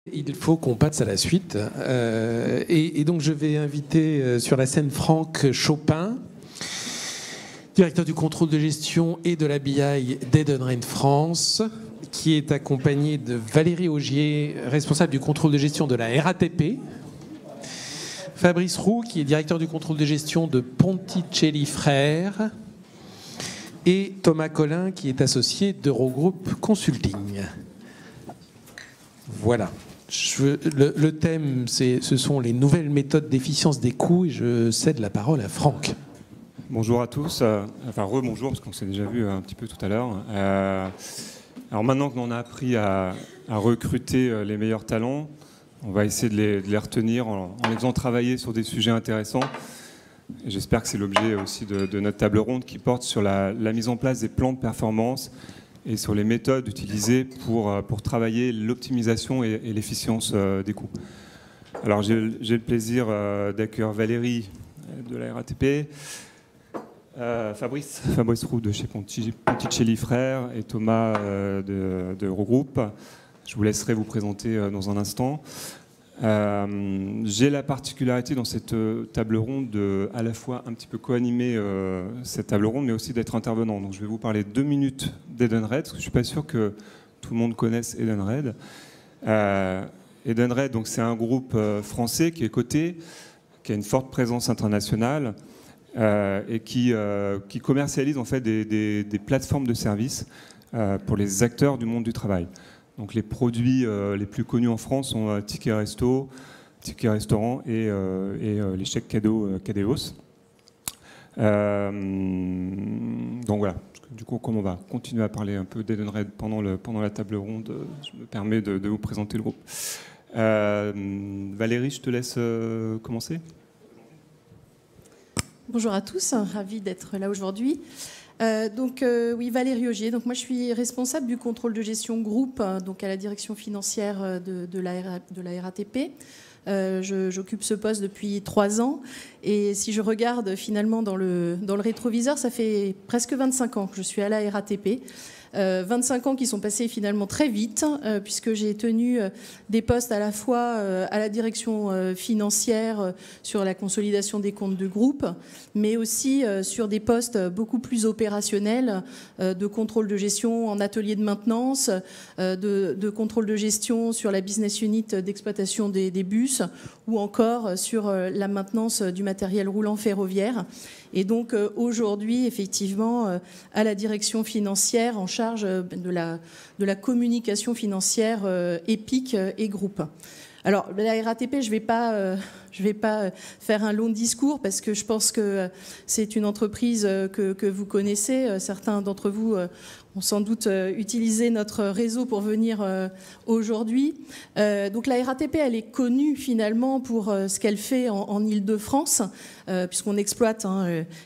Il faut qu'on passe à la suite. Et donc, je vais inviter sur la scène Franck Chopin, directeur du contrôle de gestion et de la BI d'Edenred France, qui est accompagné de Valérie Augier, responsable du contrôle de gestion de la RATP, Fabrice Roux, qui est directeur du contrôle de gestion de Ponticelli Frères, et Thomas Collin, qui est associé d'Eurogroupe Consulting. Voilà. Le thème, ce sont les nouvelles méthodes d'efficience des coûts, et je cède la parole à Franck. Bonjour à tous, enfin rebonjour, parce qu'on s'est déjà vu un petit peu tout à l'heure. Alors maintenant qu'on a appris à recruter les meilleurs talents, on va essayer de les retenir en les faisant travailler sur des sujets intéressants. Et j'espère que c'est l'objet aussi de notre table ronde qui porte sur la mise en place des plans de performance et sur les méthodes utilisées pour travailler l'optimisation et l'efficience des coûts. Alors j'ai le plaisir d'accueillir Valérie de la RATP, Fabrice Roux de chez Ponticelli Frères et Thomas de Eurogroupe. Je vous laisserai vous présenter dans un instant. J'ai la particularité dans cette table ronde de à la fois un petit peu co-animer cette table ronde, mais aussi d'être intervenant. Donc je vais vous parler 2 minutes d'Edenred, parce que je ne suis pas sûr que tout le monde connaisse Edenred. Edenred, donc c'est un groupe français qui est coté, qui a une forte présence internationale et qui commercialise en fait des plateformes de services pour les acteurs du monde du travail. Donc les produits les plus connus en France sont Ticket Resto, Ticket Restaurant et les chèques cadeaux Cadeos. Donc voilà, du coup, comme on va continuer à parler un peu d'Edenred pendant la table ronde, je me permets de vous présenter le groupe. Valérie, je te laisse commencer. Bonjour à tous, ravi d'être là aujourd'hui. Oui, Valérie Augier. Donc moi, je suis responsable du contrôle de gestion groupe, donc à la direction financière de la RATP. J'occupe ce poste depuis 3 ans. Et si je regarde finalement dans le rétroviseur, ça fait presque 25 ans que je suis à la RATP. 25 ans qui sont passés finalement très vite, puisque j'ai tenu des postes à la fois à la direction financière sur la consolidation des comptes de groupe, mais aussi sur des postes beaucoup plus opérationnels de contrôle de gestion en atelier de maintenance, de contrôle de gestion sur la business unit d'exploitation des bus, ou encore sur la maintenance du matériel roulant ferroviaire. Et donc aujourd'hui, effectivement, à la direction financière en charge de la communication financière EPIC et groupe. Alors, la RATP, je vais pas faire un long discours parce que je pense que c'est une entreprise que vous connaissez. Certains d'entre vous ont sans doute utilisé notre réseau pour venir aujourd'hui. Donc la RATP, elle est connue finalement pour ce qu'elle fait en Île-de-France, puisqu'on exploite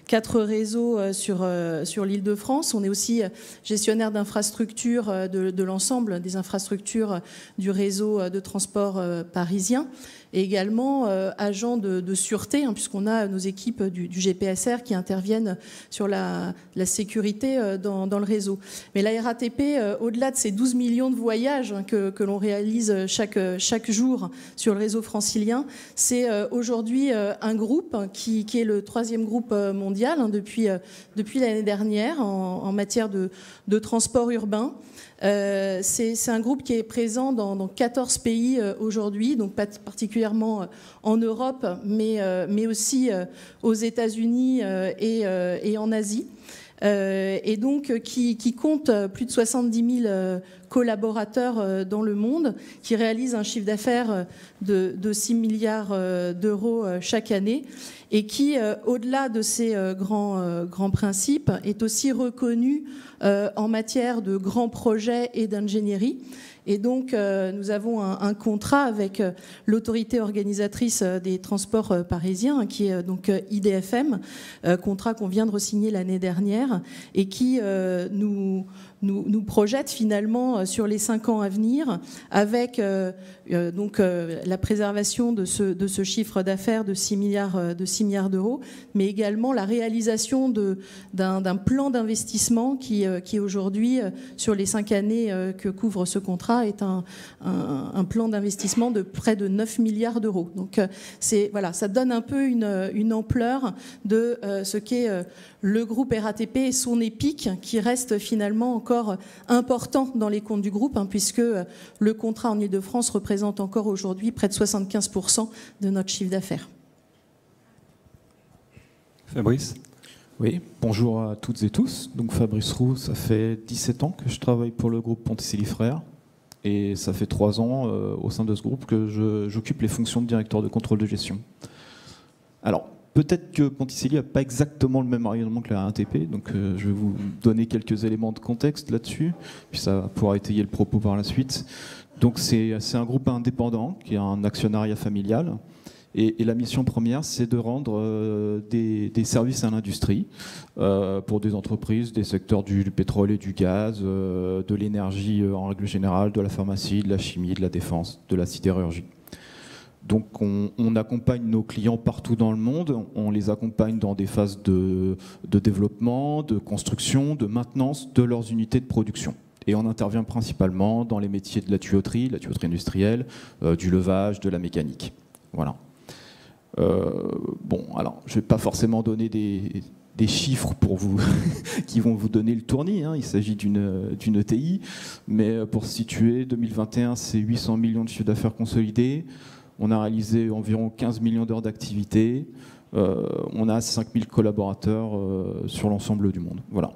4 réseaux sur l'Île-de-France. On est aussi gestionnaire d'infrastructures de l'ensemble des infrastructures du réseau de transport parisien. Et également agent de sûreté, puisqu'on a nos équipes du GPSR qui interviennent sur la sécurité dans le réseau. Mais la RATP, au-delà de ces 12 millions de voyages que l'on réalise chaque jour sur le réseau francilien, c'est aujourd'hui un groupe qui est le 3e groupe mondial depuis l'année dernière en matière de transport urbain. C'est un groupe qui est présent dans 14 pays aujourd'hui, donc pas particulièrement en Europe, mais aussi aux États-Unis et en Asie. Et donc qui compte plus de 70 000 collaborateurs dans le monde, qui réalisent un chiffre d'affaires de 6 milliards d'euros chaque année, et qui, au-delà de ces grands principes, est aussi reconnu en matière de grands projets et d'ingénierie. Et donc, nous avons un contrat avec l'autorité organisatrice des transports parisiens, qui est donc IDFM, contrat qu'on vient de re-signer l'année dernière, et qui nous projette finalement sur les 5 ans à venir avec donc la préservation de ce chiffre d'affaires de 6 milliards d'euros, mais également la réalisation d'un plan d'investissement qui aujourd'hui, sur les 5 années que couvre ce contrat, est un plan d'investissement de près de 9 milliards d'euros. Donc voilà, ça donne un peu une ampleur de ce qu'est le groupe RATP et son EPIC, qui reste finalement encore important dans les comptes du groupe, puisque le contrat en Ile-de-France représente encore aujourd'hui près de 75% de notre chiffre d'affaires. Fabrice ? Oui, bonjour à toutes et tous. Donc Fabrice Roux, ça fait 17 ans que je travaille pour le groupe Ponticelli Frères. Et ça fait 3 ans au sein de ce groupe que j'occupe les fonctions de directeur de contrôle de gestion. Alors, peut-être que Ponticelli n'a pas exactement le même rayonnement que la RATP, donc je vais vous donner quelques éléments de contexte là-dessus, puis ça pourra étayer le propos par la suite. Donc c'est un groupe indépendant qui a un actionnariat familial, et la mission première, c'est de rendre des services à l'industrie pour des entreprises des secteurs du pétrole et du gaz, de l'énergie en règle générale, de la pharmacie, de la chimie, de la défense, de la sidérurgie. Donc on accompagne nos clients partout dans le monde, on les accompagne dans des phases de développement, de construction, de maintenance de leurs unités de production. Et on intervient principalement dans les métiers de la tuyauterie industrielle, du levage, de la mécanique. Voilà. Bon, alors je ne vais pas forcément donner des chiffres pour vous qui vont vous donner le tournis, il s'agit d'une ETI, mais pour se situer, 2021, c'est 800 millions de chiffre d'affaires consolidés. On a réalisé environ 15 millions d'heures d'activité. On a 5000 collaborateurs sur l'ensemble du monde. Voilà.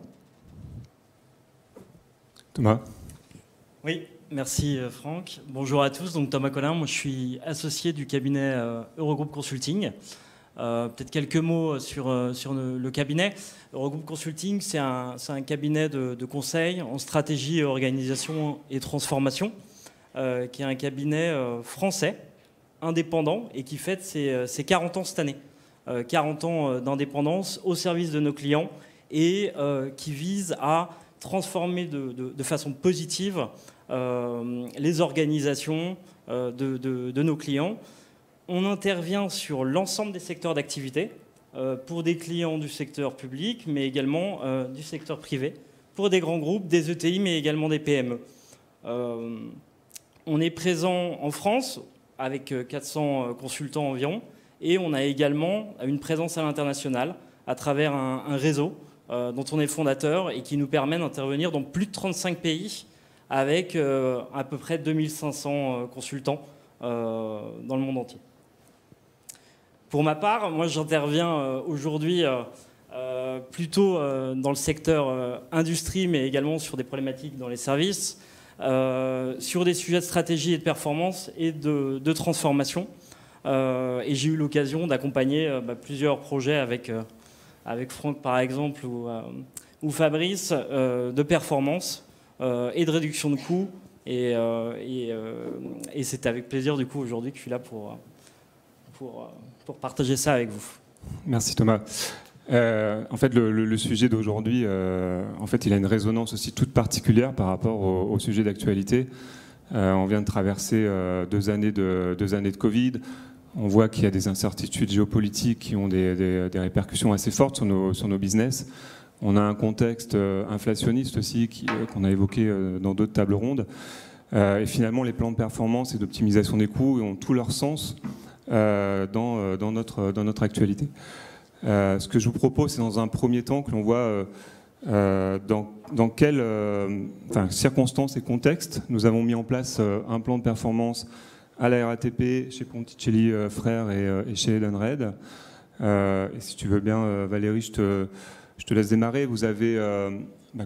Thomas ? Oui, merci Franck. Bonjour à tous. Donc Thomas Collin, moi je suis associé du cabinet Eurogroup Consulting. Peut-être quelques mots sur le cabinet. Eurogroup Consulting, c'est un cabinet de conseil en stratégie, organisation et transformation, qui est un cabinet français, indépendant, et qui fête ses 40 ans cette année. 40 ans d'indépendance au service de nos clients et qui vise à transformer de façon positive les organisations de nos clients. On intervient sur l'ensemble des secteurs d'activité pour des clients du secteur public, mais également du secteur privé, pour des grands groupes, des ETI, mais également des PME. On est présent en France avec 400 consultants environ, et on a également une présence à l'international à travers un réseau dont on est fondateur et qui nous permet d'intervenir dans plus de 35 pays avec à peu près 2500 consultants dans le monde entier. Pour ma part, moi j'interviens aujourd'hui plutôt dans le secteur industrie, mais également sur des problématiques dans les services, sur des sujets de stratégie et de performance et de transformation. Et j'ai eu l'occasion d'accompagner plusieurs projets avec Franck par exemple ou Fabrice de performance et de réduction de coûts. Et c'est avec plaisir du coup aujourd'hui que je suis là pour partager ça avec vous. Merci Thomas. En fait, le sujet d'aujourd'hui, en fait, il a une résonance aussi toute particulière par rapport au sujet d'actualité. On vient de traverser 2 années de Covid. On voit qu'il y a des incertitudes géopolitiques qui ont des répercussions assez fortes sur nos business. On a un contexte inflationniste aussi qu'on a évoqué dans d'autres tables rondes. Et finalement, les plans de performance et d'optimisation des coûts ont tout leur sens dans notre actualité. Ce que je vous propose, c'est dans un premier temps que l'on voit dans quelles circonstances et contextes nous avons mis en place un plan de performance à la RATP, chez Ponticelli Frères et chez Edenred. Et si tu veux bien, Valérie, je te laisse démarrer. Vous avez,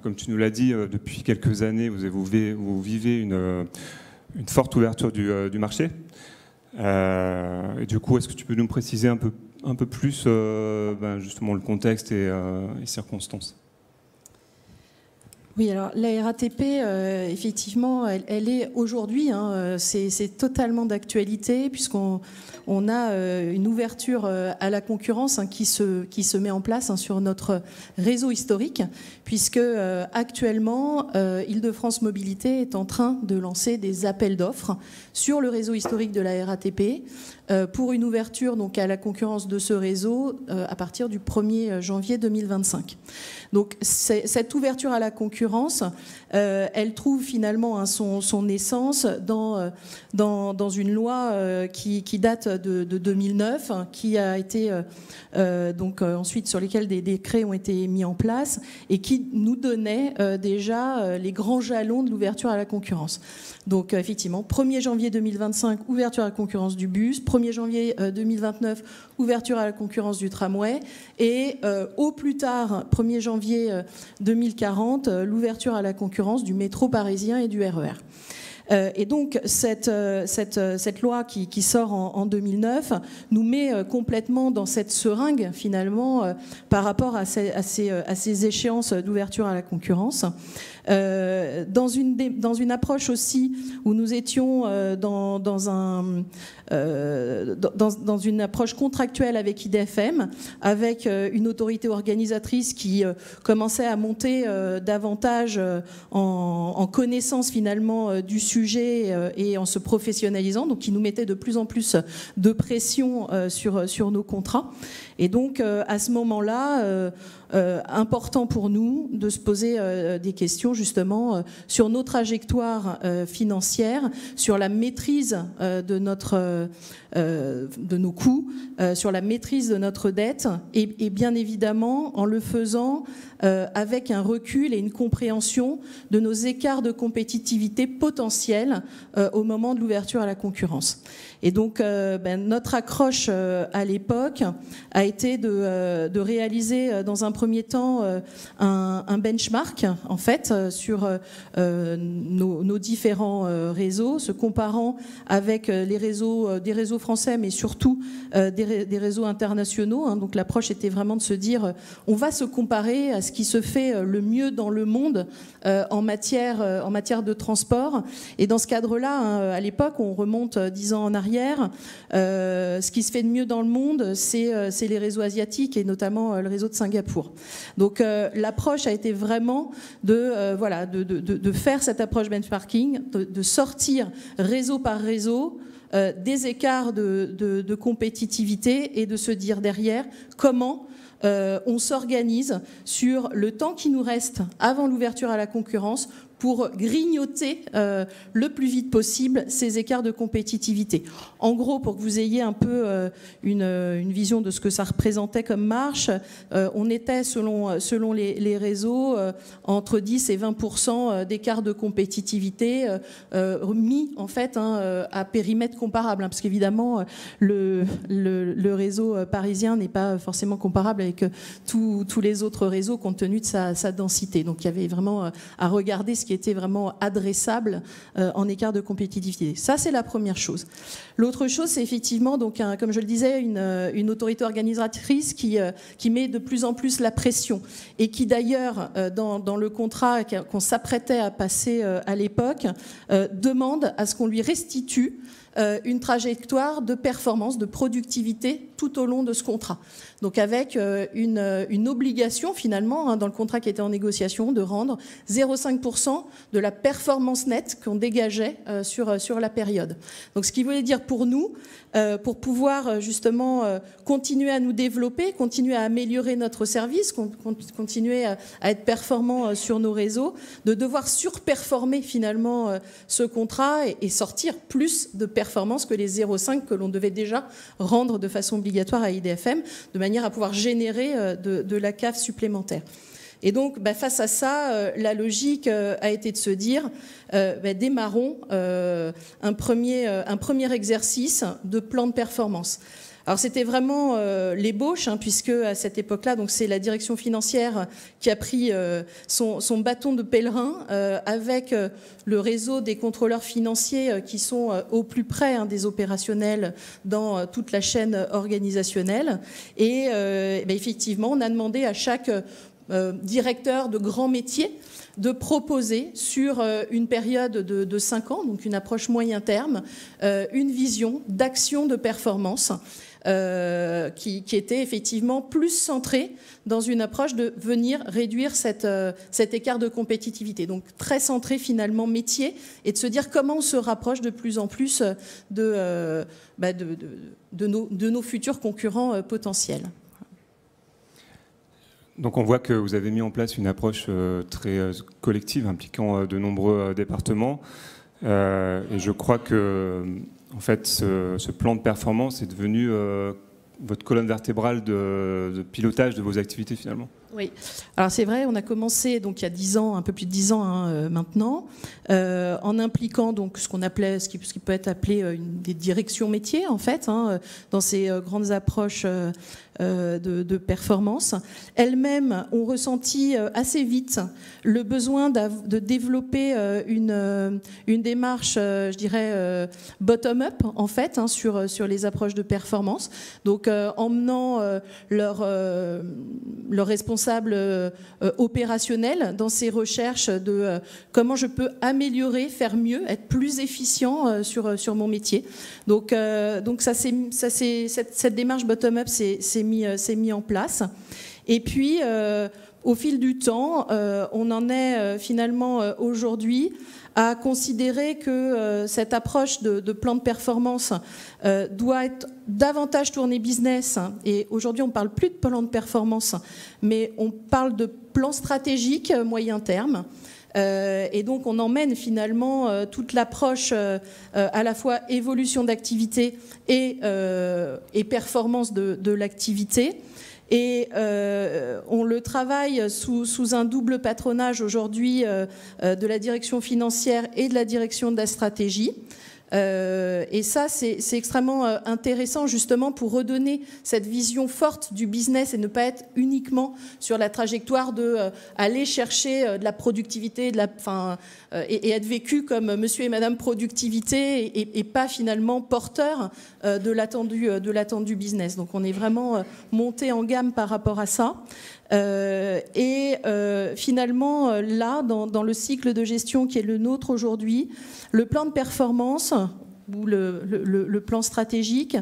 comme tu nous l'as dit, depuis quelques années, vous vivez une forte ouverture du marché. Et du coup, est-ce que tu peux nous préciser un peu plus justement le contexte et circonstances ? Oui, alors la RATP, effectivement, elle est aujourd'hui, c'est totalement d'actualité, puisqu'on a une ouverture à la concurrence qui se met en place sur notre réseau historique, puisque actuellement, Île-de-France Mobilité est en train de lancer des appels d'offres sur le réseau historique de la RATP pour une ouverture donc, à la concurrence de ce réseau à partir du 1er janvier 2025. Donc cette ouverture à la concurrence, elle trouve finalement son essence dans une loi qui date de 2009, qui a été ensuite sur lesquels des décrets ont été mis en place et qui nous donnait déjà les grands jalons de l'ouverture à la concurrence. Donc effectivement, 1er janvier 2025, ouverture à la concurrence du bus, 1er janvier 2029, ouverture à la concurrence du tramway, et au plus tard, 1er janvier 2040, l'ouverture à la concurrence du métro parisien et du RER. Et donc cette loi qui sort en 2009 nous met complètement dans cette seringue finalement par rapport à ces échéances d'ouverture à la concurrence. Dans une approche aussi où nous étions dans une approche contractuelle avec IDFM, avec une autorité organisatrice qui commençait à monter davantage en connaissance finalement du sujet et en se professionnalisant, donc qui nous mettait de plus en plus de pression sur nos contrats. Et donc à ce moment-là, important pour nous de se poser des questions justement sur nos trajectoires financières, sur la maîtrise de nos coûts, sur la maîtrise de notre dette et bien évidemment en le faisant avec un recul et une compréhension de nos écarts de compétitivité potentiels au moment de l'ouverture à la concurrence. Et donc notre accroche à l'époque a été de réaliser dans un premier temps un benchmark en fait sur nos différents réseaux, se comparant avec des réseaux français, mais surtout des réseaux internationaux. Donc l'approche était vraiment de se dire on va se comparer à ce qui se fait le mieux dans le monde en matière de transport. Et dans ce cadre-là, à l'époque, on remonte 10 ans en arrière, ce qui se fait de mieux dans le monde, c'est les réseaux asiatiques et notamment le réseau de Singapour. Donc l'approche a été vraiment de faire cette approche benchmarking, de sortir réseau par réseau des écarts de compétitivité et de se dire derrière comment on s'organise sur le temps qui nous reste avant l'ouverture à la concurrence pour grignoter le plus vite possible ces écarts de compétitivité. En gros, pour que vous ayez un peu une vision de ce que ça représentait comme marche, on était, selon les réseaux, entre 10 et 20% d'écart de compétitivité mis en fait à périmètre comparable, parce qu'évidemment, le réseau parisien n'est pas forcément comparable avec tous les autres réseaux compte tenu de sa densité. Donc il y avait vraiment à regarder ce qui était vraiment adressable en écart de compétitivité. Ça, c'est la première chose. L'autre chose, c'est effectivement, donc, comme je le disais, une autorité organisatrice qui met de plus en plus la pression et qui, d'ailleurs, dans le contrat qu'on s'apprêtait à passer à l'époque, demande à ce qu'on lui restitue une trajectoire de performance, de productivité tout au long de ce contrat. Donc avec une obligation finalement dans le contrat qui était en négociation de rendre 0,5% de la performance nette qu'on dégageait sur la période. Donc ce qui voulait dire pour nous, pour pouvoir justement continuer à nous développer, continuer à améliorer notre service, continuer à être performant sur nos réseaux, de devoir surperformer finalement ce contrat et sortir plus de performance que les 0,5 que l'on devait déjà rendre de façon obligatoire à IDFM, de manière à pouvoir générer de la CAF supplémentaire. Et donc, face à ça, la logique a été de se dire, démarrons un premier exercice de plan de performance. Alors c'était vraiment l'ébauche, puisque à cette époque-là, donc c'est la direction financière qui a pris son bâton de pèlerin avec le réseau des contrôleurs financiers qui sont au plus près des opérationnels dans toute la chaîne organisationnelle. Et effectivement, on a demandé à chaque directeur de grands métiers de proposer sur une période de 5 ans, donc une approche moyen terme, une vision d'action de performance qui était effectivement plus centrée dans une approche de venir réduire cet écart de compétitivité. Donc très centré finalement métier et de se dire comment on se rapproche de plus en plus de nos futurs concurrents potentiels. Donc on voit que vous avez mis en place une approche très collective impliquant de nombreux départements. Et je crois que en fait, ce plan de performance est devenu votre colonne vertébrale de pilotage de vos activités finalement. Oui, alors c'est vrai, on a commencé donc il y a 10 ans, un peu plus de 10 ans maintenant, en impliquant donc ce qu'on appelait, ce qui peut être appelé des directions métiers en fait, dans ces grandes approches de performance. Elles-mêmes ont ressenti assez vite le besoin de développer une démarche, je dirais, bottom-up en fait, sur les approches de performance. Donc emmenant leurs responsables opérationnels dans ces recherches de comment je peux améliorer, faire mieux, être plus efficient sur mon métier. Donc cette démarche bottom-up s'est mis en place. Et puis, au fil du temps, on en est finalement aujourd'hui à considérer que cette approche de plan de performance doit être davantage tournée business. Et aujourd'hui, on ne parle plus de plan de performance, mais on parle de plan stratégique moyen terme. Et donc, on emmène finalement toute l'approche à la fois évolution d'activité et performance de l'activité. Et on le travaille sous un double patronage aujourd'hui de la direction financière et de la direction de la stratégie. Et ça, c'est extrêmement intéressant justement pour redonner cette vision forte du business et ne pas être uniquement sur la trajectoire de aller chercher de la productivité, et être vécu comme monsieur et madame productivité et pas finalement porteur de l'attendu business. Donc on est vraiment monté en gamme par rapport à ça. Finalement, là, dans le cycle de gestion qui est le nôtre aujourd'hui, le plan de performance ou le plan stratégique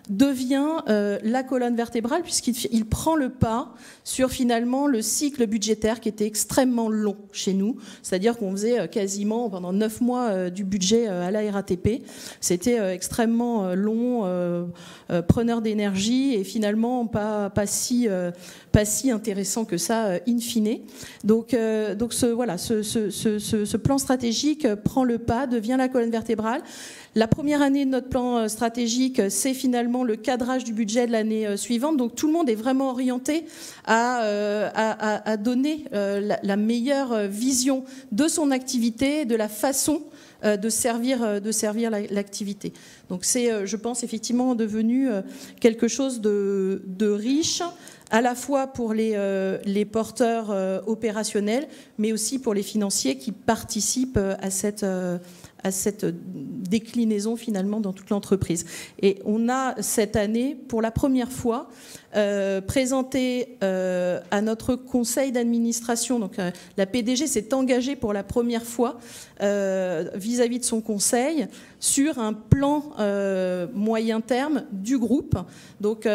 devient la colonne vertébrale puisqu'il prend le pas sur finalement le cycle budgétaire qui était extrêmement long chez nous. C'est-à-dire qu'on faisait quasiment pendant 9 mois du budget à la RATP. C'était extrêmement long, preneur d'énergie et finalement pas si intéressant que ça in fine. Donc ce plan stratégique prend le pas, devient la colonne vertébrale. La première année de notre plan stratégique, c'est finalement le cadrage du budget de l'année suivante. Donc tout le monde est vraiment orienté à donner la meilleure vision de son activité, de la façon de servir l'activité. Donc c'est, je pense, effectivement devenu quelque chose de riche, à la fois pour les porteurs opérationnels, mais aussi pour les financiers qui participent à cette déclinaison finalement dans toute l'entreprise. Et on a cette année, pour la première fois, présenté à notre conseil d'administration, donc la PDG s'est engagée pour la première fois vis-à-vis de son conseil sur un plan moyen terme du groupe, donc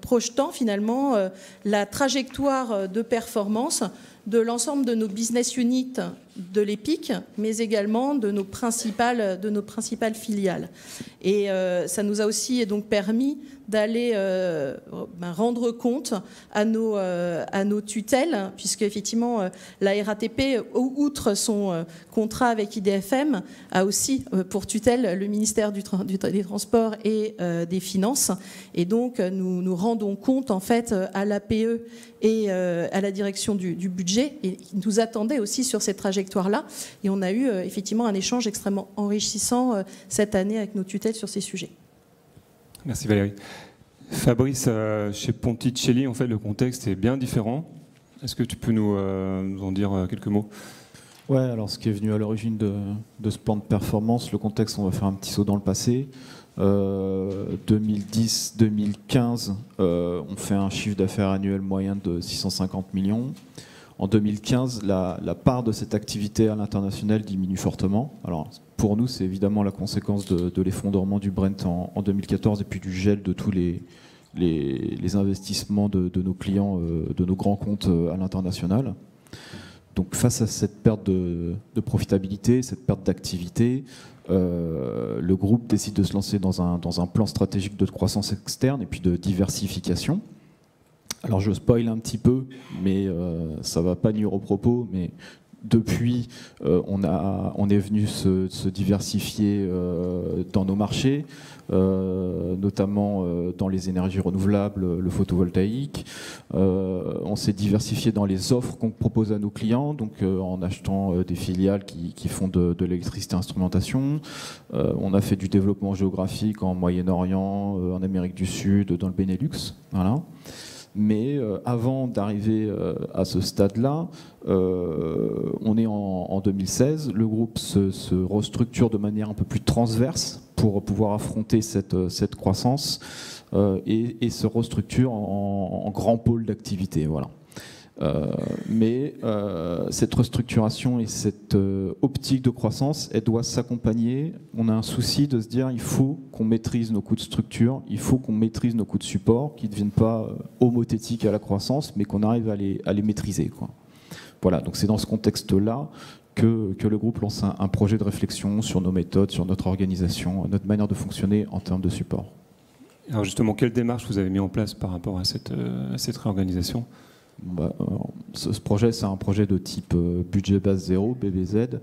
projetant finalement la trajectoire de performance de l'ensemble de nos business units de l'EPIC, mais également de nos principales filiales. Et ça nous a aussi donc permis d'aller rendre compte à nos tutelles, puisque effectivement la RATP, outre son contrat avec IDFM, a aussi pour tutelle le ministère des Transports et des Finances. Et donc nous rendons compte en fait à l'APE et à la direction du budget, et qui nous attendait aussi sur cette trajectoire-là. Et on a eu effectivement un échange extrêmement enrichissant cette année avec nos tutelles sur ces sujets. Merci Valérie. Fabrice, chez Ponticelli, en fait, le contexte est bien différent. Est-ce que tu peux nous en dire quelques mots ? Ouais, alors ce qui est venu à l'origine de ce plan de performance, le contexte, on va faire un petit saut dans le passé. 2010-2015, on fait un chiffre d'affaires annuel moyen de 650 millions. En 2015, la part de cette activité à l'international diminue fortement. Alors, pour nous, c'est évidemment la conséquence de l'effondrement du Brent en 2014 et puis du gel de tous les investissements de nos clients, de nos grands comptes à l'international. Donc face à cette perte de profitabilité, cette perte d'activité, le groupe décide de se lancer dans un plan stratégique de croissance externe et puis de diversification. Alors je spoil un petit peu, mais ça ne va pas nuire au propos, mais depuis, on est venu se diversifier dans nos marchés, notamment dans les énergies renouvelables, le photovoltaïque. On s'est diversifié dans les offres qu'on propose à nos clients, donc en achetant des filiales qui font de l'électricité instrumentation. On a fait du développement géographique en Moyen-Orient, en Amérique du Sud, dans le Benelux. Voilà. Mais avant d'arriver à ce stade-là, on est en 2016, le groupe se restructure de manière un peu plus transverse pour pouvoir affronter cette croissance et se restructure en grand pôle d'activité. Voilà. Mais cette restructuration et cette optique de croissance, elle doit s'accompagner. On a un souci de se dire il faut qu'on maîtrise nos coûts de structure, il faut qu'on maîtrise nos coûts de support, qui ne deviennent pas homothétiques à la croissance, mais qu'on arrive à les maîtriser, quoi. Voilà, donc c'est dans ce contexte-là que le groupe lance un projet de réflexion sur nos méthodes, sur notre organisation, notre manière de fonctionner en termes de support. Alors justement, quelle démarche vous avez mis en place par rapport à cette réorganisation ? Ce projet, c'est un projet de type budget base zéro, BBZ.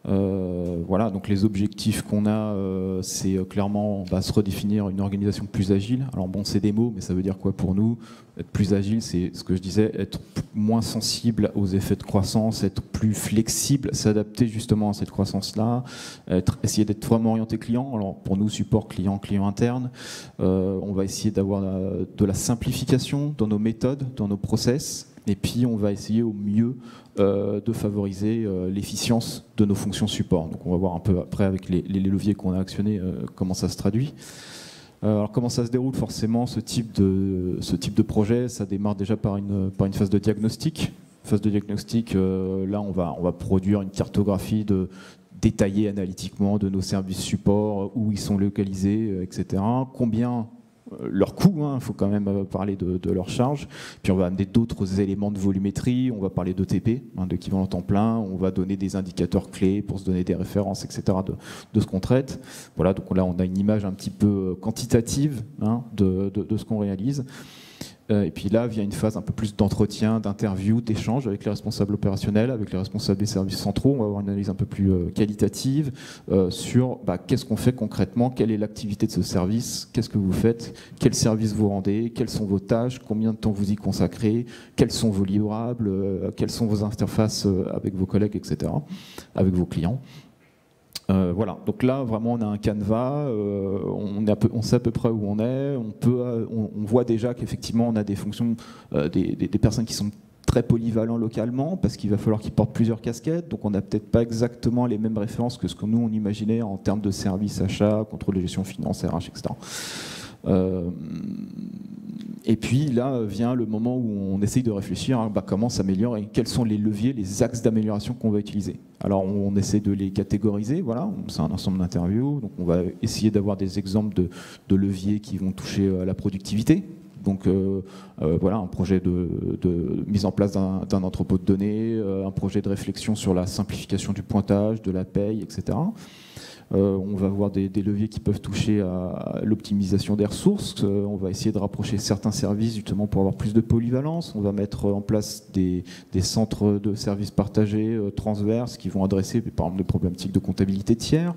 Voilà, donc les objectifs qu'on a, c'est clairement se redéfinir une organisation plus agile. Alors bon, c'est des mots, mais ça veut dire quoi pour nous ? Être plus agile, c'est ce que je disais, être moins sensible aux effets de croissance, être plus flexible, s'adapter justement à cette croissance-là, essayer d'être vraiment orienté client. Alors pour nous, support client interne, on va essayer d'avoir de la simplification dans nos méthodes, dans nos process, et puis on va essayer au mieux de favoriser l'efficience de nos fonctions support. Donc on va voir un peu après avec les leviers qu'on a actionnés comment ça se traduit. Alors comment ça se déroule forcément ce type de projet? Ça démarre déjà par une phase de diagnostic. Phase de diagnostic, là on va produire une cartographie détaillée analytiquement de nos services support, où ils sont localisés, etc. Combien leur coût, il faut quand même parler de leur charge. Puis on va amener d'autres éléments de volumétrie, on va parler d'ETP, d'équivalent temps plein, on va donner des indicateurs clés pour se donner des références, etc. de ce qu'on traite. Voilà, donc là on a une image un petit peu quantitative de ce qu'on réalise. Et puis là vient une phase un peu plus d'entretien, d'interview, d'échange avec les responsables opérationnels, avec les responsables des services centraux. On va avoir une analyse un peu plus qualitative sur qu'est-ce qu'on fait concrètement, quelle est l'activité de ce service, qu'est-ce que vous faites, quels services vous rendez, quelles sont vos tâches, combien de temps vous y consacrez, quels sont vos livrables, quelles sont vos interfaces avec vos collègues, etc., avec vos clients. Voilà, donc là vraiment on a un canevas, on sait à peu près où on est, on voit déjà qu'effectivement on a des fonctions, des personnes qui sont très polyvalents localement parce qu'il va falloir qu'ils portent plusieurs casquettes, donc on n'a peut-être pas exactement les mêmes références que ce que nous on imaginait en termes de services, achats, contrôle de gestion, finance, RH, etc. Et puis là vient le moment où on essaye de réfléchir à comment s'améliorer, quels sont les leviers, les axes d'amélioration qu'on va utiliser. Alors on essaie de les catégoriser, voilà, c'est un ensemble d'interviews, donc on va essayer d'avoir des exemples de leviers qui vont toucher à la productivité. Donc voilà, un projet de mise en place d'un entrepôt de données, un projet de réflexion sur la simplification du pointage, de la paye, etc. On va avoir des leviers qui peuvent toucher à l'optimisation des ressources. On va essayer de rapprocher certains services justement pour avoir plus de polyvalence. On va mettre en place des centres de services partagés transverses qui vont adresser par exemple des problématiques de comptabilité tiers.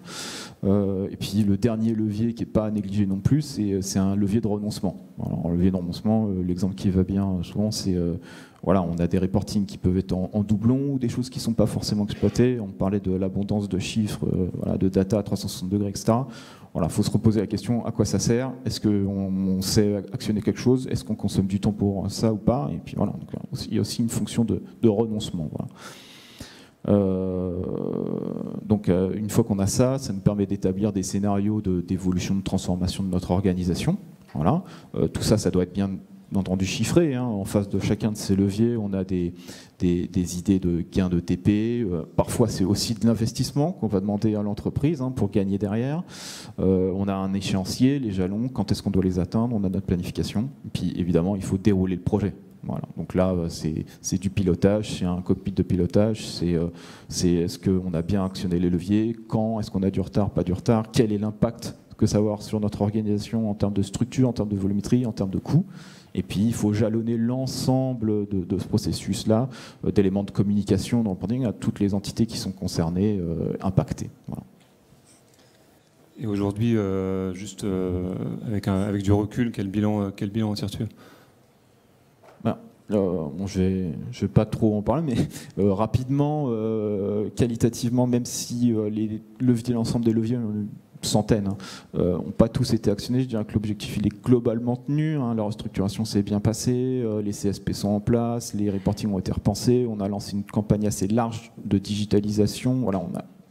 Et puis le dernier levier qui n'est pas à négliger non plus, c'est un levier de renoncement. Alors, levier de renoncement, l'exemple qui va bien souvent, c'est voilà, on a des reportings qui peuvent être en doublon ou des choses qui ne sont pas forcément exploitées. On parlait de l'abondance de chiffres, voilà, de data à 360 degrés, etc. Voilà, faut se reposer la question, à quoi ça sert? Est-ce qu'on sait actionner quelque chose? Est-ce qu'on consomme du temps pour ça ou pas? Et puis voilà, donc, il y a aussi une fonction de renoncement. Voilà. Donc une fois qu'on a ça nous permet d'établir des scénarios d'évolution, de transformation de notre organisation. Voilà. Tout ça doit être bien entendu chiffrées. En face de chacun de ces leviers, on a des idées de gains de TP. Parfois, c'est aussi de l'investissement qu'on va demander à l'entreprise pour gagner derrière. On a un échéancier, les jalons, quand est-ce qu'on doit les atteindre, on a notre planification. Et puis, évidemment, il faut dérouler le projet. Voilà. Donc là, c'est du pilotage, c'est un cockpit de pilotage, c'est est-ce qu'on a bien actionné les leviers, quand, est-ce qu'on a du retard, pas du retard, quel est l'impact que ça va avoir sur notre organisation en termes de structure, en termes de volumétrie, en termes de coûts. Et puis, il faut jalonner l'ensemble de ce processus-là, d'éléments de communication, de reporting à toutes les entités qui sont concernées, impactées. Voilà. Et aujourd'hui, juste avec du recul, quel bilan en tires-tu ? Je vais pas trop en parler, mais rapidement, qualitativement, même si l'ensemble des leviers, centaines, n'ont pas tous été actionnés, je dirais que l'objectif il est globalement tenu. La restructuration s'est bien passée, les CSP sont en place, les reportings ont été repensés, on a lancé une campagne assez large de digitalisation. Voilà,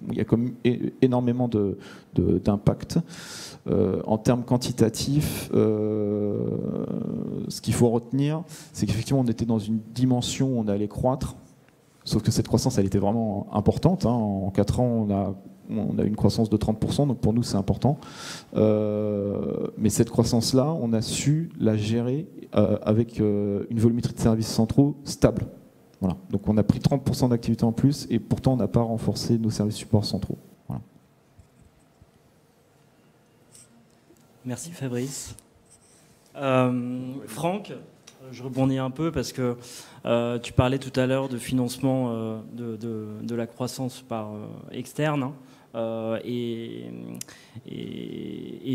il y a comme énormément d'impact. En termes quantitatifs, ce qu'il faut retenir, c'est qu'effectivement on était dans une dimension où on allait croître, sauf que cette croissance elle était vraiment importante. En 4 ans on a une croissance de 30%, donc pour nous c'est important. Mais cette croissance-là, on a su la gérer avec une volumétrie de services centraux stable. Voilà. Donc on a pris 30% d'activité en plus et pourtant on n'a pas renforcé nos services supports centraux. Voilà. Merci Fabrice. Franck, je rebondis un peu parce que tu parlais tout à l'heure de financement de la croissance par externe. Et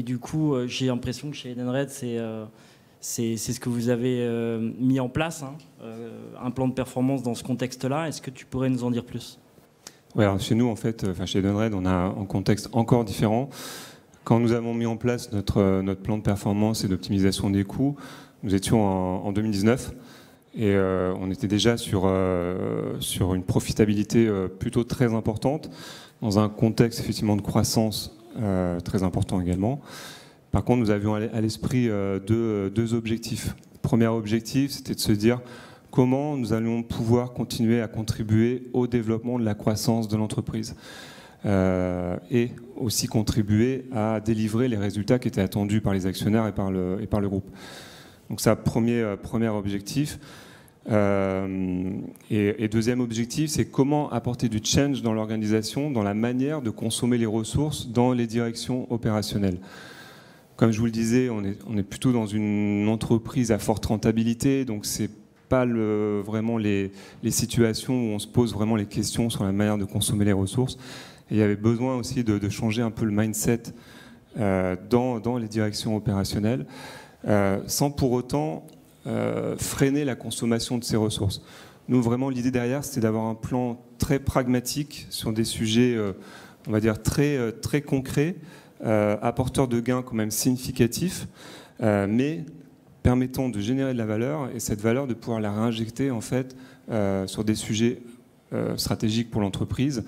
du coup, j'ai l'impression que chez Edenred, c'est ce que vous avez mis en place, un plan de performance dans ce contexte-là. Est-ce que tu pourrais nous en dire plus ? Ouais, alors chez nous, en fait, chez Edenred, on a un contexte encore différent. Quand nous avons mis en place notre plan de performance et d'optimisation des coûts, nous étions en 2019 et on était déjà sur une profitabilité plutôt très importante, dans un contexte effectivement de croissance très important également. Par contre, nous avions à l'esprit deux objectifs. Le premier objectif, c'était de se dire comment nous allons pouvoir continuer à contribuer au développement de la croissance de l'entreprise et aussi contribuer à délivrer les résultats qui étaient attendus par les actionnaires et par le groupe. Donc ça, premier objectif. Et deuxième objectif, c'est comment apporter du change dans l'organisation, dans la manière de consommer les ressources dans les directions opérationnelles. Comme je vous le disais, on est plutôt dans une entreprise à forte rentabilité, donc c'est pas vraiment les situations où on se pose vraiment les questions sur la manière de consommer les ressources. Et il y avait besoin aussi de changer un peu le mindset dans les directions opérationnelles, sans pour autant freiner la consommation de ces ressources. Nous, vraiment, l'idée derrière, c'était d'avoir un plan très pragmatique sur des sujets, on va dire, très, très concrets, apporteurs de gains quand même significatifs, mais permettant de générer de la valeur, et cette valeur, de pouvoir la réinjecter, en fait, sur des sujets stratégiques pour l'entreprise,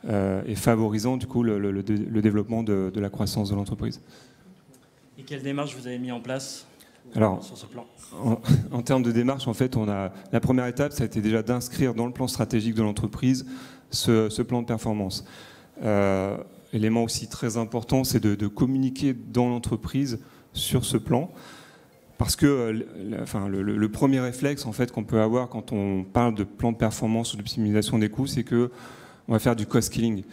et favorisant, du coup, le développement de la croissance de l'entreprise. Et quelle démarche vous avez mis en place sur ce plan ? En termes de démarche, en fait, la première étape, ça a été déjà d'inscrire dans le plan stratégique de l'entreprise ce plan de performance. Élément aussi très important, c'est de communiquer dans l'entreprise sur ce plan, parce que le premier réflexe en fait qu'on peut avoir quand on parle de plan de performance ou d'optimisation des coûts, c'est que on va faire du cost killing.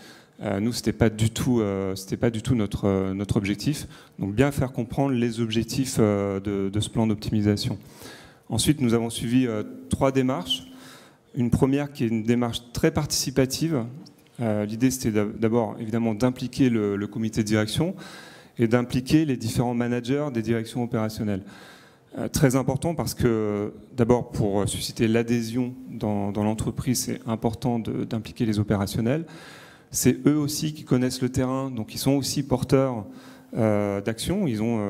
Nous, c'était pas du tout notre objectif. Donc, bien faire comprendre les objectifs de ce plan d'optimisation. Ensuite, nous avons suivi 3 démarches. Une première qui est une démarche très participative. L'idée, c'était d'abord, évidemment, d'impliquer le comité de direction et d'impliquer les différents managers des directions opérationnelles. Très important parce que, d'abord, pour susciter l'adhésion dans l'entreprise, c'est important d'impliquer les opérationnels. C'est eux aussi qui connaissent le terrain, donc ils sont aussi porteurs d'action. Ils ont,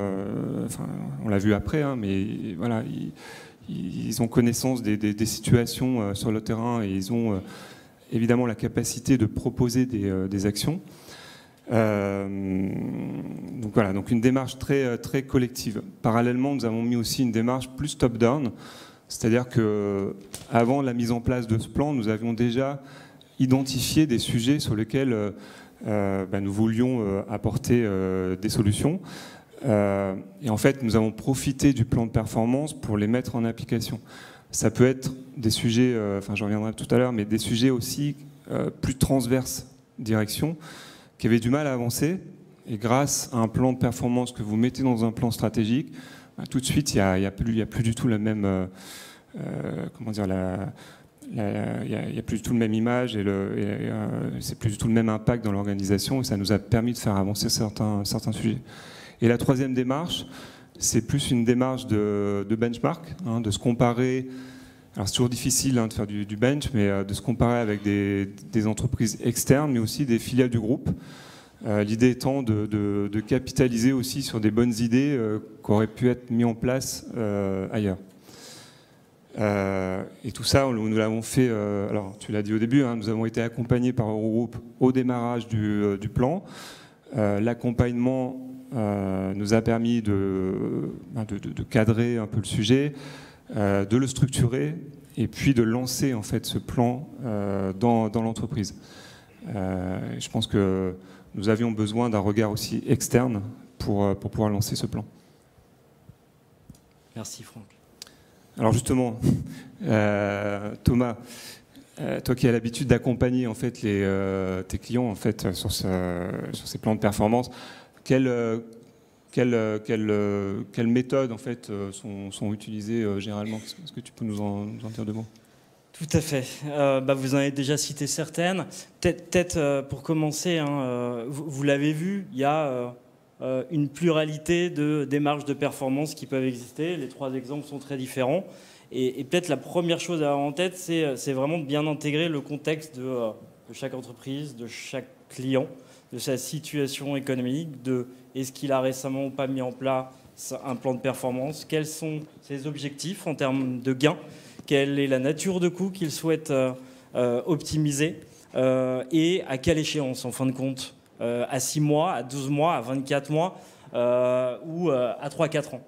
on l'a vu après, mais voilà, ils ont connaissance des situations sur le terrain et ils ont évidemment la capacité de proposer des actions. Donc voilà, donc une démarche très, très collective. Parallèlement, nous avons mis aussi une démarche plus top-down, c'est-à-dire qu'avant la mise en place de ce plan, nous avions déjà identifié des sujets sur lesquels nous voulions apporter des solutions. Et en fait, nous avons profité du plan de performance pour les mettre en application. Ça peut être des sujets, j'en reviendrai tout à l'heure, mais des sujets aussi plus transverses direction, qui avaient du mal à avancer. Et grâce à un plan de performance que vous mettez dans un plan stratégique, tout de suite, il n'y a plus du tout la même... il n'y a plus du tout le même image et c'est plus du tout le même impact dans l'organisation, et ça nous a permis de faire avancer certains sujets. Et la troisième démarche, c'est plus une démarche de benchmark, de se comparer. Alors c'est toujours difficile de faire du bench, mais de se comparer avec des entreprises externes, mais aussi des filiales du groupe. L'idée étant de capitaliser aussi sur des bonnes idées qui auraient pu être mises en place ailleurs. Et tout ça, nous l'avons fait, alors tu l'as dit au début, nous avons été accompagnés par Eurogroupe au démarrage du plan. L'accompagnement nous a permis de cadrer un peu le sujet, de le structurer et puis de lancer en fait ce plan dans l'entreprise. Je pense que nous avions besoin d'un regard aussi externe pour pouvoir lancer ce plan. Merci Franck. Alors justement, Thomas, toi qui as l'habitude d'accompagner en fait tes clients en fait sur ces plans de performance, quelles méthodes en fait sont utilisées généralement? Est-ce que tu peux nous en dire deux mots? Tout à fait. Vous en avez déjà cité certaines. Peut-être pour commencer, vous l'avez vu, il y a une pluralité de démarches de performance qui peuvent exister. Les trois exemples sont très différents. Et peut-être la première chose à avoir en tête, c'est vraiment de bien intégrer le contexte de chaque entreprise, de chaque client, de sa situation économique, de est-ce qu'il a récemment ou pas mis en place un plan de performance, quels sont ses objectifs en termes de gains, quelle est la nature de coût qu'il souhaite optimiser et à quelle échéance en fin de compte, à 6 mois, à 12 mois, à 24 mois ou à 3-4 ans.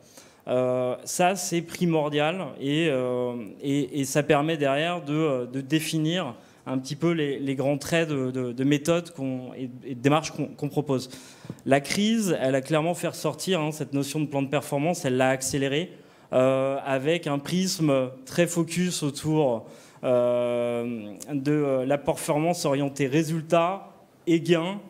Ça, c'est primordial et ça permet derrière de définir un petit peu les grands traits de méthodes et de démarches qu'on propose. La crise, elle a clairement fait ressortir cette notion de plan de performance, elle l'a accéléré avec un prisme très focus autour de la performance orientée résultats et gains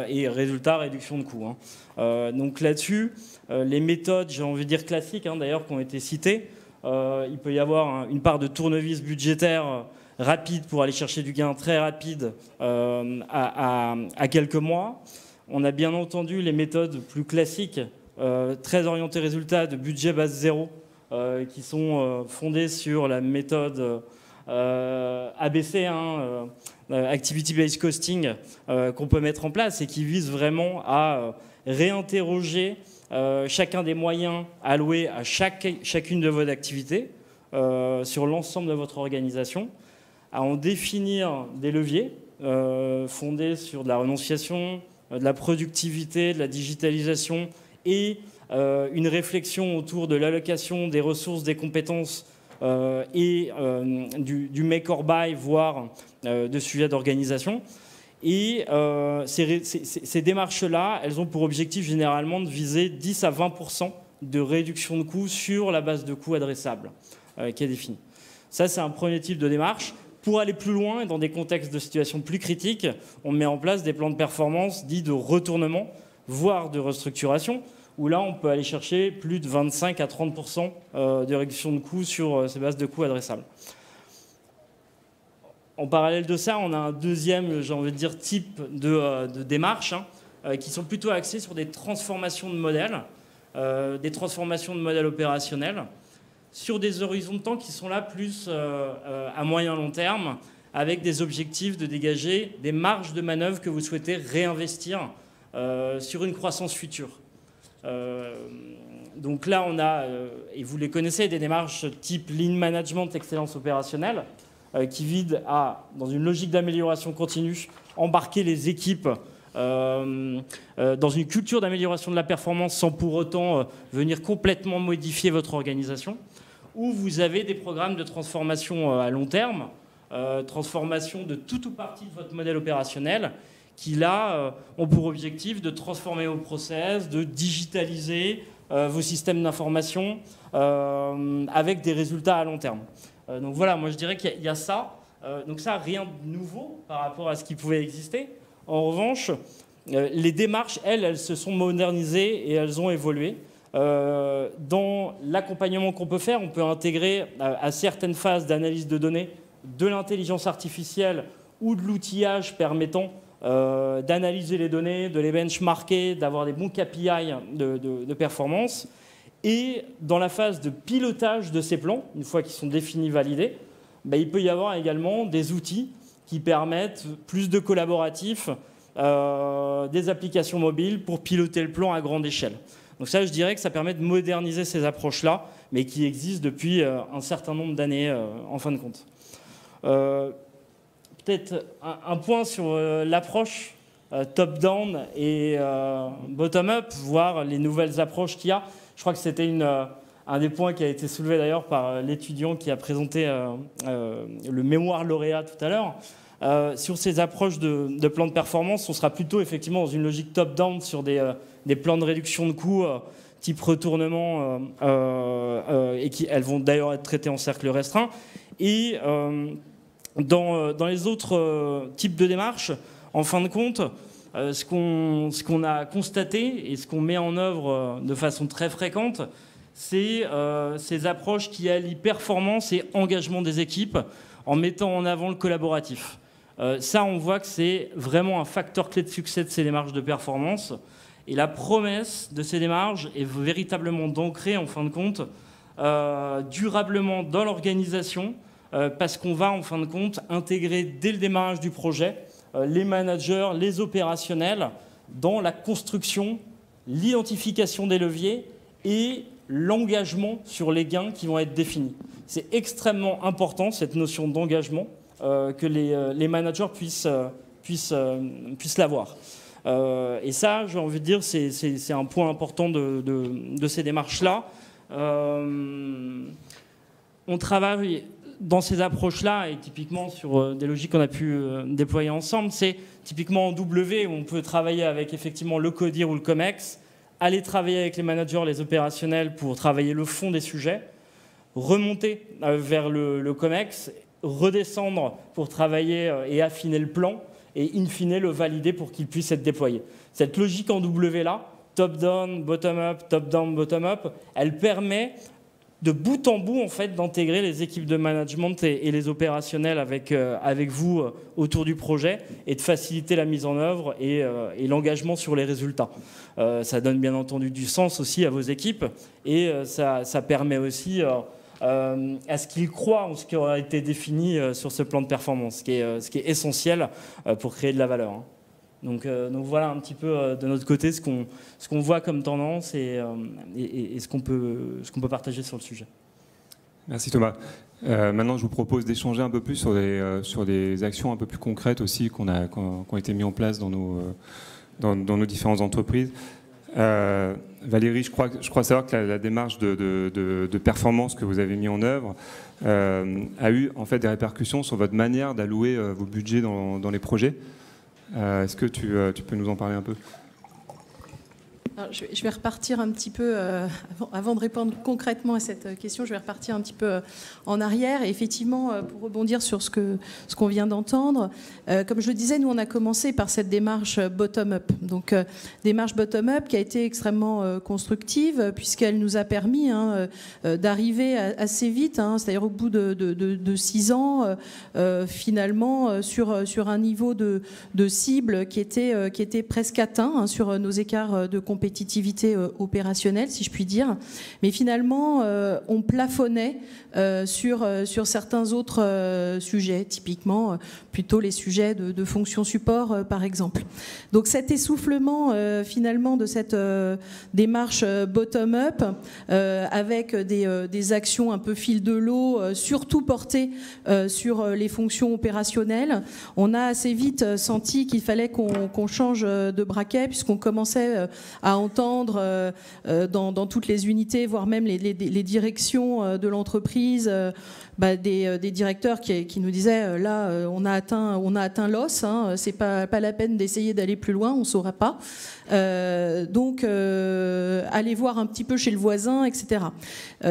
et résultats, réduction de coûts. Donc là-dessus, les méthodes, j'ai envie de dire classiques d'ailleurs, qui ont été citées, il peut y avoir une part de tournevis budgétaire rapide pour aller chercher du gain très rapide à quelques mois. On a bien entendu les méthodes plus classiques, très orientées résultats de budget base zéro, qui sont fondées sur la méthode ABC, Activity-Based Costing, qu'on peut mettre en place et qui vise vraiment à réinterroger chacun des moyens alloués à chacune de vos activités sur l'ensemble de votre organisation, à en définir des leviers fondés sur de la renonciation, de la productivité, de la digitalisation et une réflexion autour de l'allocation des ressources, des compétences et du make or buy, voire de sujets d'organisation. Et ces démarches-là, elles ont pour objectif généralement de viser 10 à 20% de réduction de coûts sur la base de coûts adressable qui est définie. Ça, c'est un premier type de démarche. Pour aller plus loin et dans des contextes de situation plus critiques, on met en place des plans de performance dits de retournement, voire de restructuration, où là, on peut aller chercher plus de 25 à 30% de réduction de coûts sur ces bases de coûts adressables. En parallèle de ça, on a un deuxième, j'ai envie de dire, type de démarche qui sont plutôt axées sur des transformations de modèles opérationnels, sur des horizons de temps qui sont là plus à moyen long terme, avec des objectifs de dégager des marges de manœuvre que vous souhaitez réinvestir sur une croissance future. Donc là, on a, et vous les connaissez, des démarches type Lean Management, excellence opérationnelle, qui visent à, dans une logique d'amélioration continue, embarquer les équipes dans une culture d'amélioration de la performance sans pour autant venir complètement modifier votre organisation, ou vous avez des programmes de transformation à long terme, transformation de tout ou partie de votre modèle opérationnel, qui là ont pour objectif de transformer vos process, de digitaliser vos systèmes d'information avec des résultats à long terme. Donc voilà, moi je dirais qu'il y a ça. Donc ça, rien de nouveau par rapport à ce qui pouvait exister. En revanche, les démarches, elles se sont modernisées et elles ont évolué. Dans l'accompagnement qu'on peut faire, on peut intégrer à certaines phases d'analyse de données de l'intelligence artificielle ou de l'outillage permettant d'analyser les données, de les benchmarker, d'avoir des bons KPI de performance. Et dans la phase de pilotage de ces plans, une fois qu'ils sont définis, validés, il peut y avoir également des outils qui permettent plus de collaboratifs, des applications mobiles pour piloter le plan à grande échelle. Donc ça, je dirais que ça permet de moderniser ces approches-là, mais qui existent depuis un certain nombre d'années en fin de compte. Peut-être un point sur l'approche top-down et bottom-up, voir les nouvelles approches qu'il y a. Je crois que c'était un des points qui a été soulevé d'ailleurs par l'étudiant qui a présenté le mémoire lauréat tout à l'heure. Sur ces approches de plans de performance, on sera plutôt effectivement dans une logique top-down sur des plans de réduction de coûts type retournement et elles vont d'ailleurs être traitées en cercle restreint. Et dans les autres types de démarches, en fin de compte, ce qu'on a constaté et ce qu'on met en œuvre de façon très fréquente, c'est ces approches qui allient performance et engagement des équipes en mettant en avant le collaboratif. Ça, on voit que c'est vraiment un facteur clé de succès de ces démarches de performance. Et la promesse de ces démarches est véritablement d'ancrer, en fin de compte, durablement dans l'organisation, parce qu'on va, en fin de compte, intégrer dès le démarrage du projet les managers, les opérationnels, dans la construction, l'identification des leviers et l'engagement sur les gains qui vont être définis. C'est extrêmement important, cette notion d'engagement, que les managers puissent l'avoir. Et ça, j'ai envie de dire, c'est un point important de ces démarches-là. On travaille dans ces approches-là, et typiquement sur des logiques qu'on a pu déployer ensemble, c'est typiquement en W, où on peut travailler avec effectivement le CODIR ou le COMEX, aller travailler avec les managers, les opérationnels pour travailler le fond des sujets, remonter vers le COMEX, redescendre pour travailler et affiner le plan, et in fine le valider pour qu'il puisse être déployé. Cette logique en W-là, top-down, bottom-up, top-down, bottom-up, elle permet de bout en bout en fait, d'intégrer les équipes de management et les opérationnels avec vous autour du projet et de faciliter la mise en œuvre et l'engagement sur les résultats. Ça donne bien entendu du sens aussi à vos équipes et ça permet aussi à ce qu'ils croient en ce qui aura été défini sur ce plan de performance, ce qui est essentiel pour créer de la valeur. Donc voilà un petit peu de notre côté ce qu'on voit comme tendance et ce qu'on peut partager sur le sujet. Merci Thomas. Maintenant, je vous propose d'échanger un peu plus sur des actions un peu plus concrètes aussi qui ont été mises en place dans nos différentes entreprises. Valérie, je crois savoir que la démarche de performance que vous avez mis en œuvre a eu en fait des répercussions sur votre manière d'allouer vos budgets dans les projets. Est-ce que tu peux nous en parler un peu ? Alors, je vais repartir un petit peu, avant de répondre concrètement à cette question, je vais repartir un petit peu en arrière. Et effectivement, pour rebondir sur ce qu'on vient d'entendre, comme je le disais, nous, on a commencé par cette démarche bottom-up. Donc, démarche bottom-up qui a été extrêmement constructive, puisqu'elle nous a permis d'arriver assez vite, c'est-à-dire au bout de 6 ans, finalement, sur un niveau de cible qui était presque atteint sur nos écarts de compétences. compétitivité opérationnelle, si je puis dire. Mais finalement, on plafonnait sur certains autres sujets, typiquement plutôt les sujets de fonction support, par exemple. Donc cet essoufflement, finalement, de cette démarche bottom-up, avec des actions un peu fil de l'eau, surtout portées sur les fonctions opérationnelles, on a assez vite senti qu'il fallait qu'on change de braquet, puisqu'on commençait à entendre dans toutes les unités, voire même les directions de l'entreprise, des directeurs qui nous disaient là on a atteint l'os, hein, c'est pas la peine d'essayer d'aller plus loin, on saura pas. Donc aller voir un petit peu chez le voisin, etc.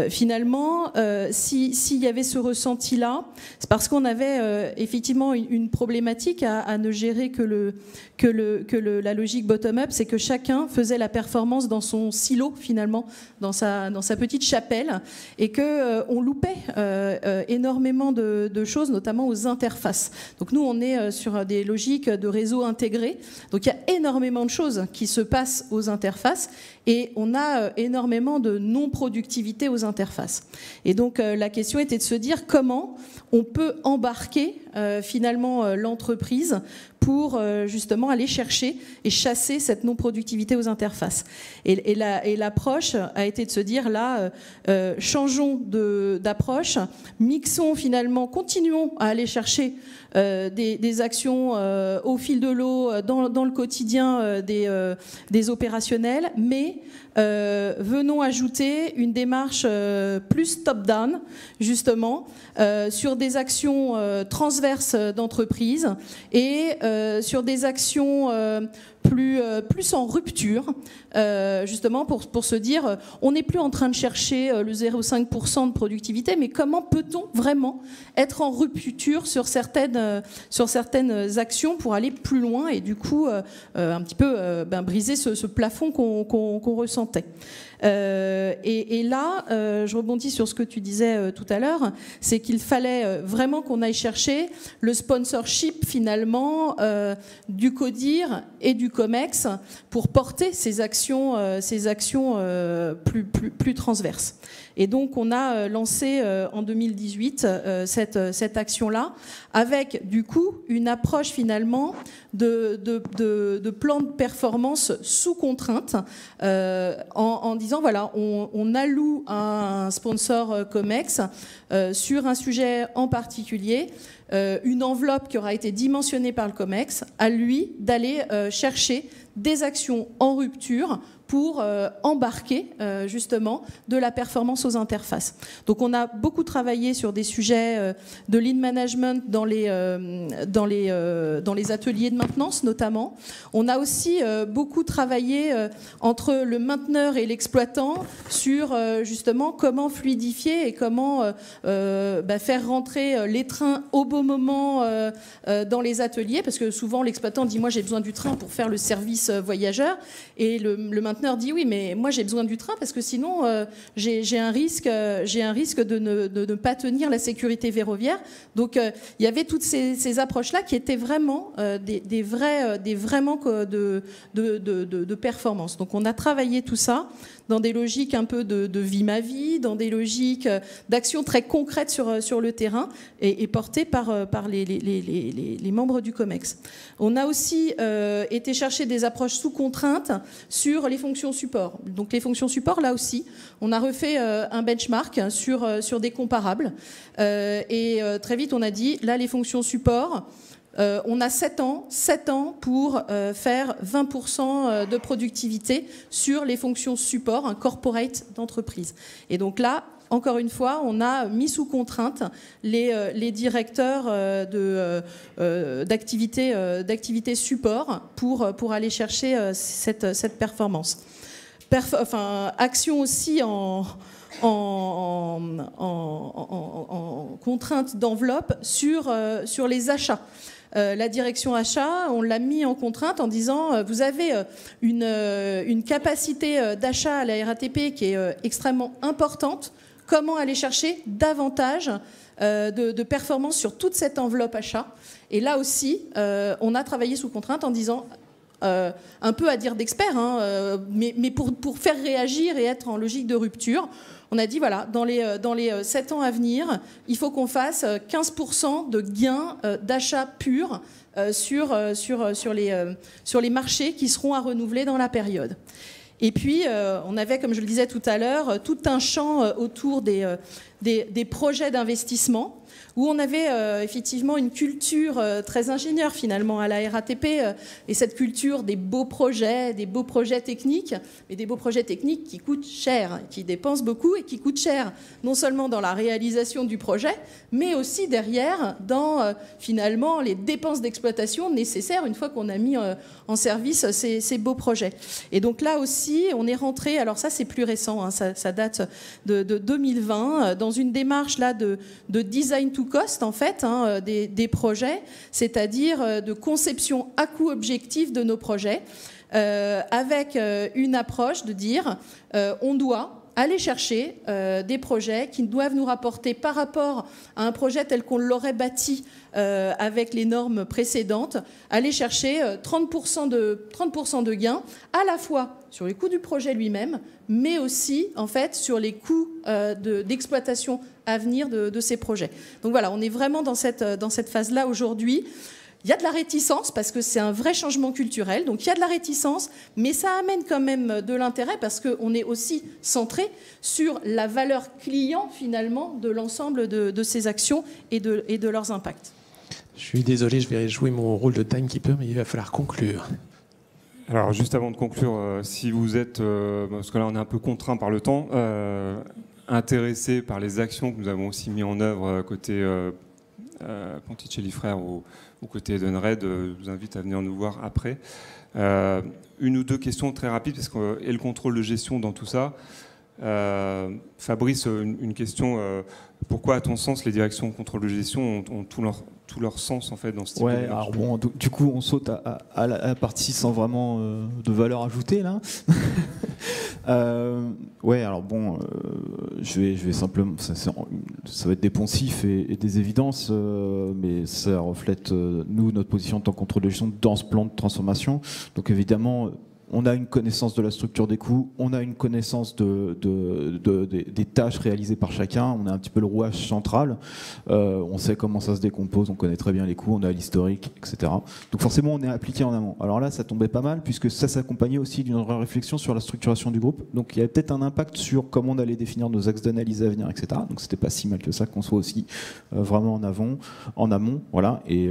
Finalement, s'il y avait ce ressenti-là, c'est parce qu'on avait effectivement une problématique à ne gérer que la logique bottom-up, c'est que chacun faisait la performance dans son silo, finalement, dans sa petite chapelle, et qu'on loupait énormément de choses, notamment aux interfaces. Donc nous, on est sur des logiques de réseau intégré, donc il y a énormément de choses qui se passent aux interfaces, et on a énormément de non-productivité aux interfaces. Et donc la question était de se dire comment on peut embarquer finalement l'entreprise pour justement aller chercher et chasser cette non-productivité aux interfaces. Et l'approche a été de se dire là, changeons d'approche, mixons finalement, continuons à aller chercher des actions au fil de l'eau dans le quotidien des opérationnels, mais venons ajouter une démarche plus top-down, justement, sur des actions transverses d'entreprise et sur des actions plus en rupture, justement pour se dire on n'est plus en train de chercher le 0,5% de productivité, mais comment peut-on vraiment être en rupture sur certaines actions pour aller plus loin et du coup un petit peu briser ce plafond qu'on ressentait. Et là, je rebondis sur ce que tu disais tout à l'heure, c'est qu'il fallait vraiment qu'on aille chercher le sponsorship finalement du CODIR et du COMEX pour porter ces actions plus transverses. Et donc on a lancé en 2018 cette action-là, avec du coup une approche finalement de plan de performance sous contrainte, en disant voilà, on alloue un sponsor COMEX sur un sujet en particulier, une enveloppe qui aura été dimensionnée par le COMEX, à lui d'aller chercher des actions en rupture pour embarquer justement de la performance aux interfaces. Donc on a beaucoup travaillé sur des sujets de lean management dans les ateliers de maintenance notamment. On a aussi beaucoup travaillé entre le mainteneur et l'exploitant sur justement comment fluidifier et comment faire rentrer les trains au bon moment dans les ateliers, parce que souvent l'exploitant dit moi j'ai besoin du train pour faire le service voyageur, et le mainteneur dit oui, mais moi j'ai besoin du train parce que sinon j'ai un risque de ne pas tenir la sécurité ferroviaire. Donc il y avait toutes ces approches-là qui étaient vraiment des vrais manques de performance. Donc on a travaillé tout ça dans des logiques un peu de vie ma vie, dans des logiques d'action très concrètes sur le terrain et portées par les membres du COMEX. On a aussi été chercher des approches sous contrainte sur les fonctions support. Donc les fonctions support, là aussi, on a refait un benchmark sur des comparables. Et très vite, on a dit, là, les fonctions support, on a 7 ans pour faire 20% de productivité sur les fonctions support, un corporate d'entreprise. Et donc là, encore une fois, on a mis sous contrainte les directeurs d'activité support pour aller chercher cette performance. Action aussi en contrainte d'enveloppe sur les achats. La direction achat, on l'a mis en contrainte en disant vous avez une capacité d'achat à la RATP qui est extrêmement importante. Comment aller chercher davantage de performance sur toute cette enveloppe achat? Et là aussi, on a travaillé sous contrainte en disant un peu à dire d'experts, hein, mais pour faire réagir et être en logique de rupture. On a dit, voilà, dans les 7 ans à venir, il faut qu'on fasse 15% de gains d'achat pur sur les marchés qui seront à renouveler dans la période. Et puis, on avait, comme je le disais tout à l'heure, tout un champ autour des projets d'investissement, où on avait effectivement une culture très ingénieure finalement à la RATP, et cette culture des beaux projets techniques, mais des beaux projets techniques qui coûtent cher, qui dépensent beaucoup et qui coûtent cher, non seulement dans la réalisation du projet, mais aussi derrière dans finalement les dépenses d'exploitation nécessaires une fois qu'on a mis en service ces beaux projets. Et donc là aussi, on est rentré, alors ça c'est plus récent, hein, ça date de 2020, dans une démarche là de design to cost en fait, hein, des projets, c'est-à-dire de conception à coût objectif de nos projets, avec une approche de dire on doit aller chercher des projets qui doivent nous rapporter par rapport à un projet tel qu'on l'aurait bâti avec les normes précédentes, aller chercher 30% de gains à la fois sur les coûts du projet lui-même, mais aussi en fait sur les coûts d'exploitation à venir de ces projets. Donc voilà, on est vraiment dans cette phase-là aujourd'hui. Il y a de la réticence parce que c'est un vrai changement culturel, donc il y a de la réticence, mais ça amène quand même de l'intérêt parce qu'on est aussi centré sur la valeur client finalement de l'ensemble de ces actions et de leurs impacts. Je suis désolé, je vais jouer mon rôle de timekeeper, mais il va falloir conclure. Alors juste avant de conclure, si vous êtes, parce que là on est un peu contraint par le temps, intéressé par les actions que nous avons aussi mis en œuvre côté Ponticelli Frères ou côté Edenred, je vous invite à venir nous voir après. Une ou deux questions très rapides, parce que, et le contrôle de gestion dans tout ça. Fabrice, une question. Pourquoi, à ton sens, les directions contrôle de gestion ont tout leur sens en fait, dans ce type de démarche ? Alors bon, du coup, on saute à la partie sans vraiment de valeur ajoutée, là. Alors bon, je vais simplement... Ça va être des poncifs et des évidences, mais ça reflète, nous, notre position en tant que contrôle de gestion dans ce plan de transformation. Donc évidemment... On a une connaissance de la structure des coûts, on a une connaissance des tâches réalisées par chacun, on a un petit peu le rouage central, on sait comment ça se décompose, on connaît très bien les coûts, on a l'historique, etc. Donc forcément, on est appliqué en amont. Alors là, ça tombait pas mal, puisque ça s'accompagnait aussi d'une réflexion sur la structuration du groupe. Donc il y avait peut-être un impact sur comment on allait définir nos axes d'analyse à venir, etc. Donc c'était pas si mal que ça qu'on soit aussi vraiment en amont, voilà. Et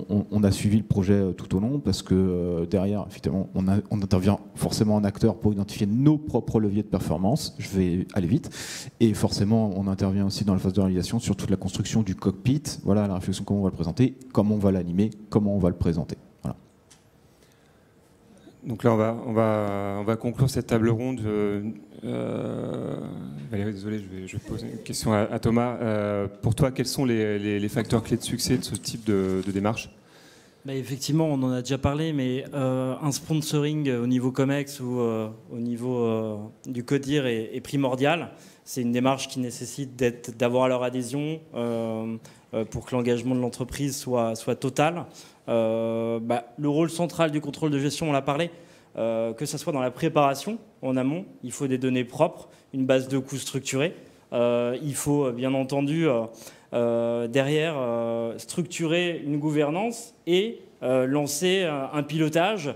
on a suivi le projet tout au long, parce que derrière, effectivement, on intervient forcément un acteur pour identifier nos propres leviers de performance, je vais aller vite, et forcément on intervient aussi dans la phase de réalisation sur toute la construction du cockpit, voilà la réflexion, comment on va le présenter, comment on va l'animer, comment on va le présenter. Voilà. Donc là on va conclure cette table ronde. Valérie, désolé, je vais poser une question à Thomas. Pour toi, quels sont les facteurs clés de succès de ce type de démarche ? Effectivement, on en a déjà parlé, mais un sponsoring au niveau COMEX ou au niveau du CODIR est primordial. C'est une démarche qui nécessite d'avoir leur adhésion pour que l'engagement de l'entreprise soit total. Le rôle central du contrôle de gestion, on l'a parlé, que ce soit dans la préparation en amont, il faut des données propres, une base de coûts structurée. Il faut bien entendu... derrière structurer une gouvernance et lancer un pilotage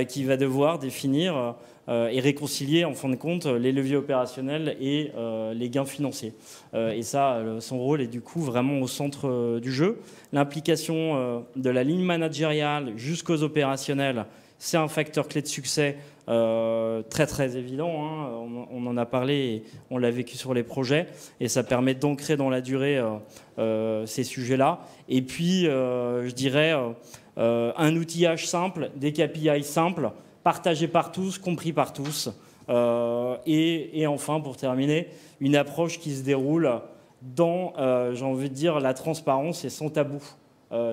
qui va devoir définir et réconcilier en fin de compte les leviers opérationnels et les gains financiers. Et ça, son rôle est du coup vraiment au centre du jeu. L'implication de la ligne managériale jusqu'aux opérationnels, c'est un facteur clé de succès très très évident, hein. On en a parlé et on l'a vécu sur les projets, et ça permet d'ancrer dans la durée ces sujets-là. Et puis, je dirais, un outillage simple, des KPI simples, partagés par tous, compris par tous. Et enfin, pour terminer, une approche qui se déroule dans, j'ai envie de dire, la transparence et sans tabou.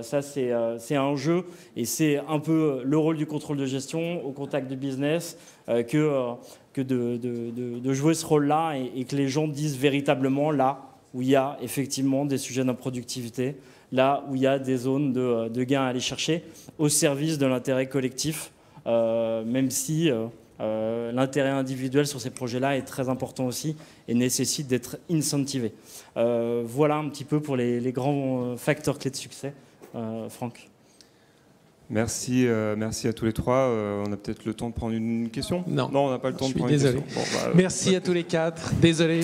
Ça, c'est un jeu, et c'est un peu le rôle du contrôle de gestion au contact du business que de jouer ce rôle-là et que les gens disent véritablement là où il y a effectivement des sujets d'improductivité, là où il y a des zones de gains à aller chercher au service de l'intérêt collectif même si l'intérêt individuel sur ces projets-là est très important aussi et nécessite d'être incentivé. Voilà un petit peu pour les grands facteurs clés de succès. Franck. Merci à tous les trois. On a peut-être le temps de prendre une question ? Non, on n'a pas le temps de prendre désolé. une question. Bon, merci à tous les quatre. Désolé.